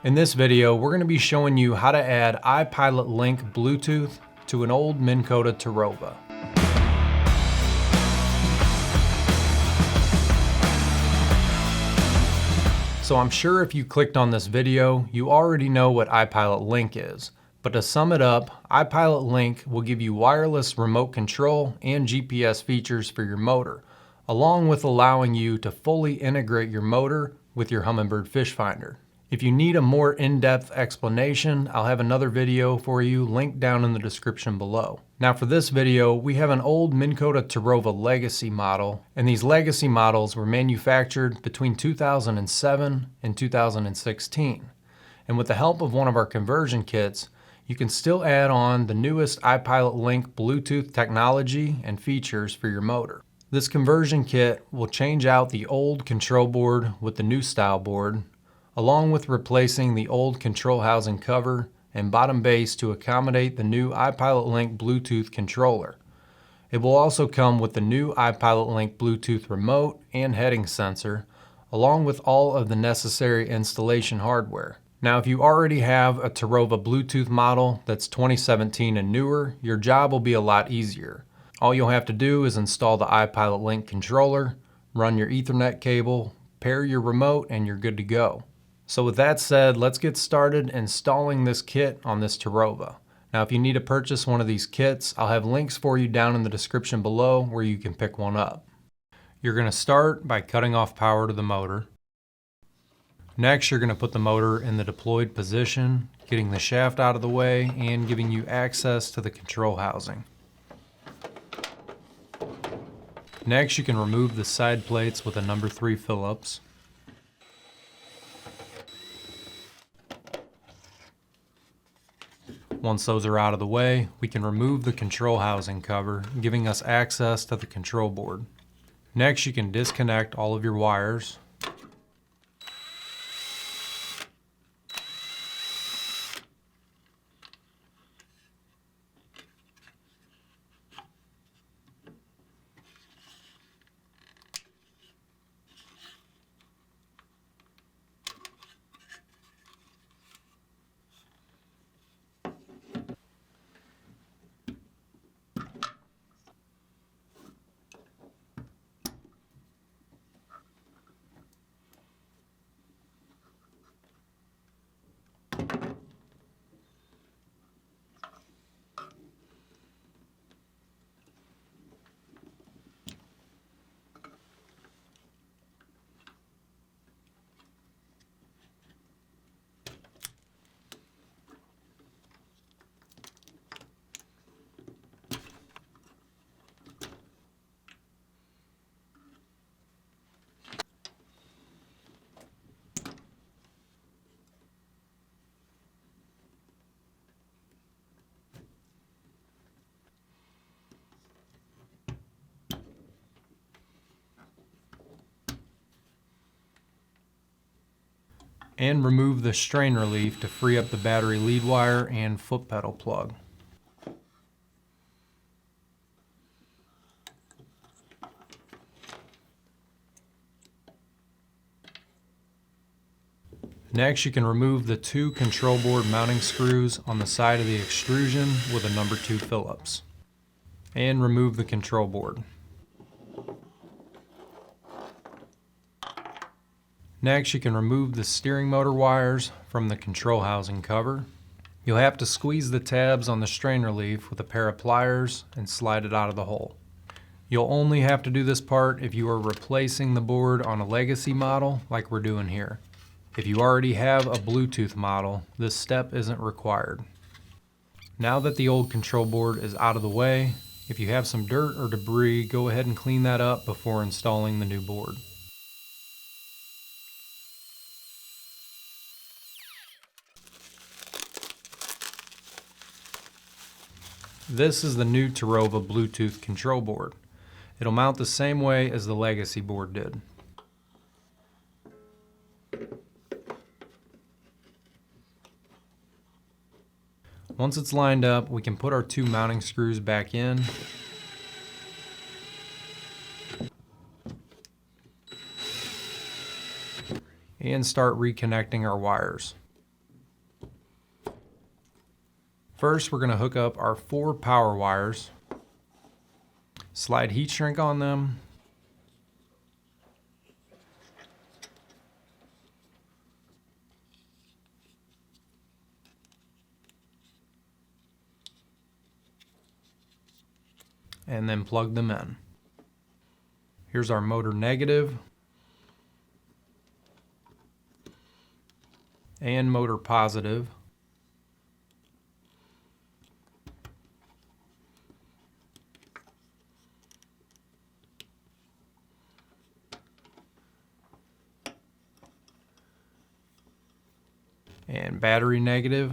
In this video, we're going to be showing you how to add iPilot Link Bluetooth to an old Minn Kota Terrova. So I'm sure if you clicked on this video, you already know what iPilot Link is. But to sum it up, iPilot Link will give you wireless remote control and GPS features for your motor, along with allowing you to fully integrate your motor with your Humminbird fish finder. If you need a more in-depth explanation, I'll have another video for you linked down in the description below. Now for this video, we have an old Minn Kota Terrova legacy model, and these legacy models were manufactured between 2007 and 2016. And with the help of one of our conversion kits, you can still add on the newest iPilot Link Bluetooth technology and features for your motor. This conversion kit will change out the old control board with the new style board, along with replacing the old control housing cover and bottom base to accommodate the new iPilot Link Bluetooth controller. It will also come with the new iPilot Link Bluetooth remote and heading sensor, along with all of the necessary installation hardware. Now, if you already have a Terrova Bluetooth model that's 2017 and newer, your job will be a lot easier. All you'll have to do is install the iPilot Link controller, run your Ethernet cable, pair your remote, and you're good to go. So with that said, let's get started installing this kit on this Terrova. Now if you need to purchase one of these kits, I'll have links for you down in the description below where you can pick one up. You're going to start by cutting off power to the motor. Next, you're going to put the motor in the deployed position, getting the shaft out of the way and giving you access to the control housing. Next, you can remove the side plates with a number 3 Phillips. Once those are out of the way, we can remove the control housing cover, giving us access to the control board. Next, you can disconnect all of your wires. And remove the strain relief to free up the battery lead wire and foot pedal plug. Next, you can remove the 2 control board mounting screws on the side of the extrusion with a number 2 Phillips. And remove the control board. Next, you can remove the steering motor wires from the control housing cover. You'll have to squeeze the tabs on the strain relief with a pair of pliers and slide it out of the hole. You'll only have to do this part if you are replacing the board on a legacy model like we're doing here. If you already have a Bluetooth model, this step isn't required. Now that the old control board is out of the way, if you have some dirt or debris, go ahead and clean that up before installing the new board. This is the new Terrova Bluetooth control board. It'll mount the same way as the legacy board did. Once it's lined up, we can put our 2 mounting screws back in. And start reconnecting our wires. First, we're going to hook up our 4 power wires, slide heat shrink on them, and then plug them in. Here's our motor negative and motor positive. And battery negative.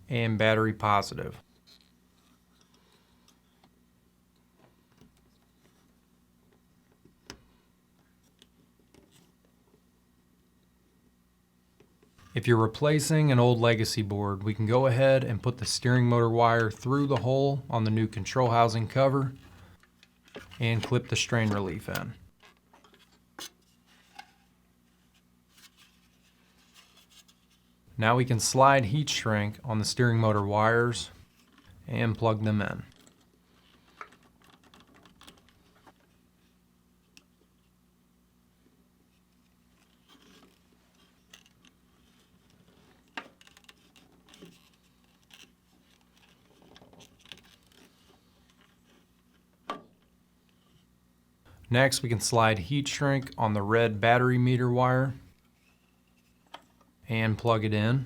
And battery positive. If you're replacing an old legacy board, we can go ahead and put the steering motor wire through the hole on the new control housing cover and clip the strain relief in. Now we can slide heat shrink on the steering motor wires and plug them in. Next, we can slide heat shrink on the red battery meter wire and plug it in.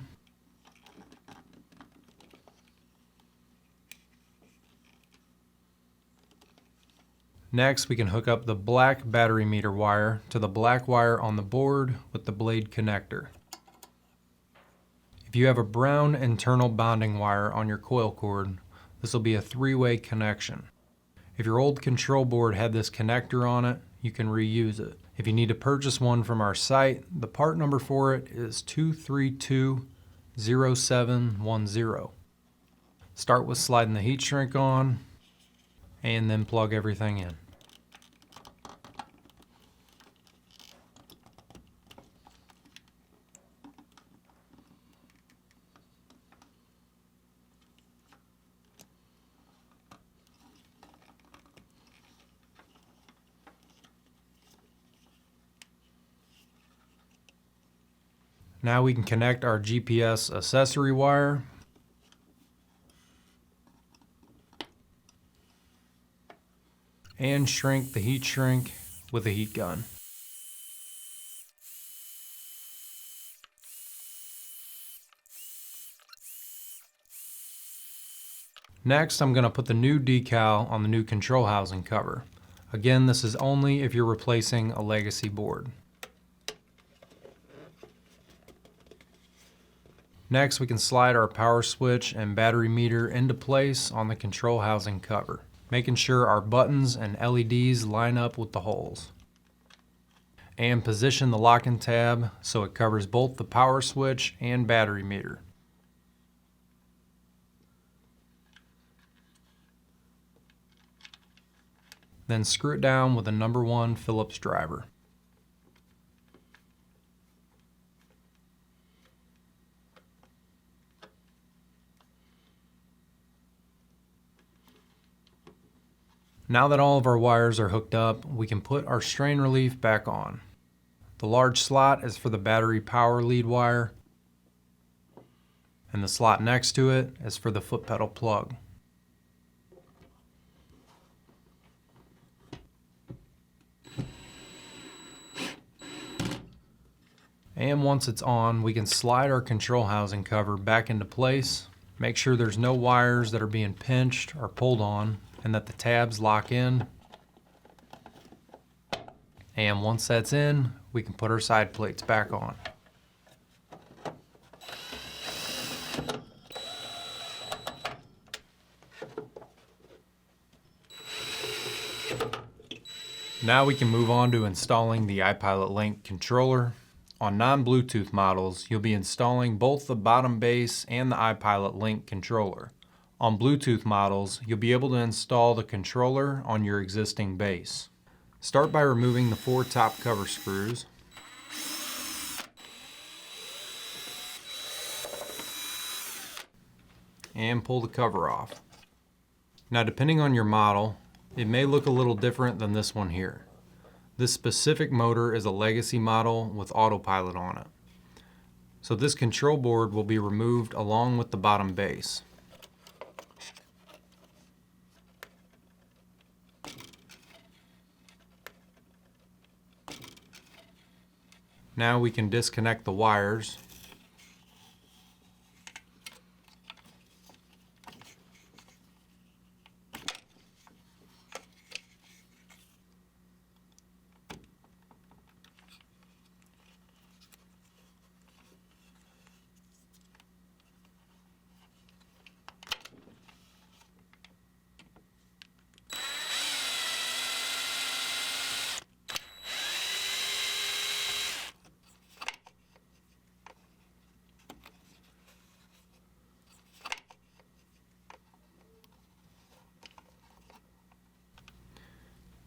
Next, we can hook up the black battery meter wire to the black wire on the board with the blade connector. If you have a brown internal bonding wire on your coil cord, this will be a 3-way connection. If your old control board had this connector on it, you can reuse it. If you need to purchase one from our site, the part number for it is 2320710. Start with sliding the heat shrink on and then plug everything in. Now we can connect our GPS accessory wire and shrink the heat shrink with a heat gun. Next, I'm going to put the new decal on the new control housing cover. Again, this is only if you're replacing a legacy board. Next, we can slide our power switch and battery meter into place on the control housing cover, making sure our buttons and LEDs line up with the holes. And position the locking tab so it covers both the power switch and battery meter. Then screw it down with a number 1 Phillips driver. Now that all of our wires are hooked up, we can put our strain relief back on. The large slot is for the battery power lead wire, and the slot next to it is for the foot pedal plug. And once it's on, we can slide our control housing cover back into place. Make sure there's no wires that are being pinched or pulled on, and that the tabs lock in. And once that's in, we can put our side plates back on. Now we can move on to installing the iPilot Link controller. On non-Bluetooth models, you'll be installing both the bottom base and the iPilot Link controller. On Bluetooth models, you'll be able to install the controller on your existing base. Start by removing the 4 top cover screws. And pull the cover off. Now, depending on your model, it may look a little different than this one here. This specific motor is a legacy model with autopilot on it. So this control board will be removed along with the bottom base. Now we can disconnect the wires.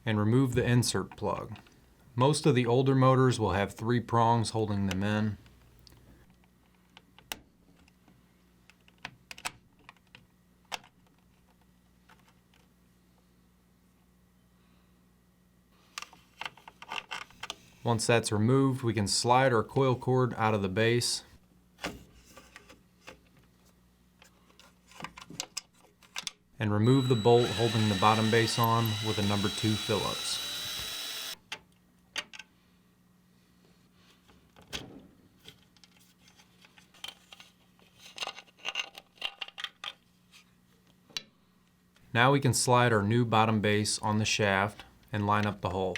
And remove the insert plug. Most of the older motors will have 3 prongs holding them in. Once that's removed, we can slide our coil cord out of the base. And remove the bolt holding the bottom base on with a number 2 Phillips. Now we can slide our new bottom base on the shaft and line up the hole.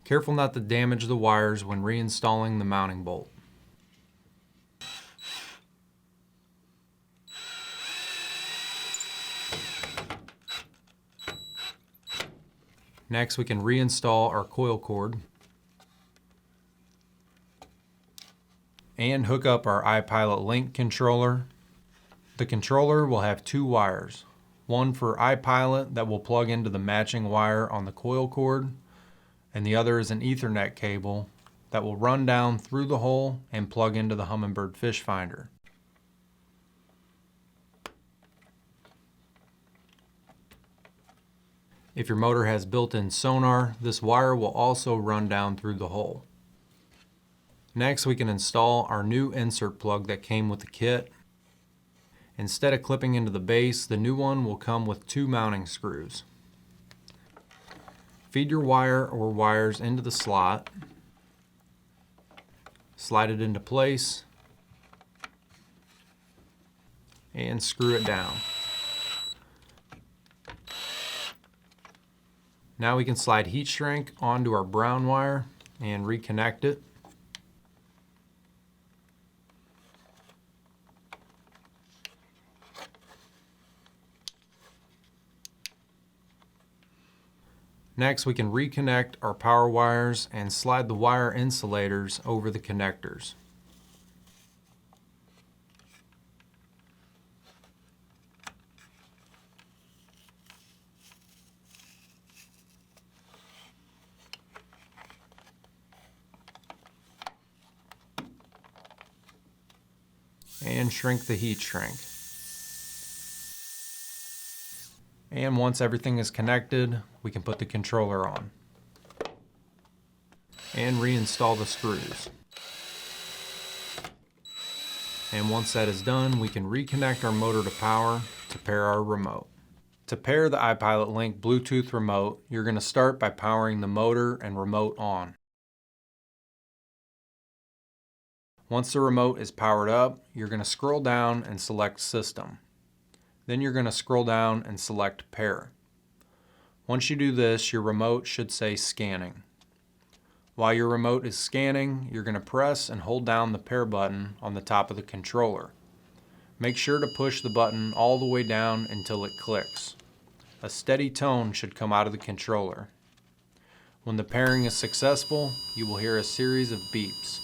Careful not to damage the wires when reinstalling the mounting bolt. Next, we can reinstall our coil cord and hook up our iPilot Link controller. The controller will have 2 wires, one for iPilot that will plug into the matching wire on the coil cord, and the other is an Ethernet cable that will run down through the hole and plug into the Humminbird fish finder. If your motor has built-in sonar, this wire will also run down through the hole. Next, we can install our new insert plug that came with the kit. Instead of clipping into the base, the new one will come with 2 mounting screws. Feed your wire or wires into the slot, slide it into place, and screw it down. Now we can slide heat shrink onto our brown wire and reconnect it. Next, we can reconnect our power wires and slide the wire insulators over the connectors. And shrink the heat shrink. And once everything is connected, we can put the controller on and reinstall the screws. And once that is done, we can reconnect our motor to power to pair our remote. To pair the iPilot Link Bluetooth remote, you're going to start by powering the motor and remote on. Once the remote is powered up, you're going to scroll down and select System. Then you're going to scroll down and select Pair. Once you do this, your remote should say Scanning. While your remote is scanning, you're going to press and hold down the Pair button on the top of the controller. Make sure to push the button all the way down until it clicks. A steady tone should come out of the controller. When the pairing is successful, you will hear a series of beeps.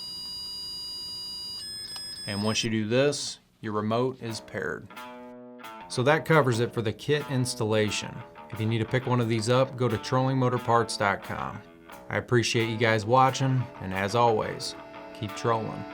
And once you do this, your remote is paired. So that covers it for the kit installation. If you need to pick one of these up, go to trollingmotorparts.com. I appreciate you guys watching, and as always, keep trolling.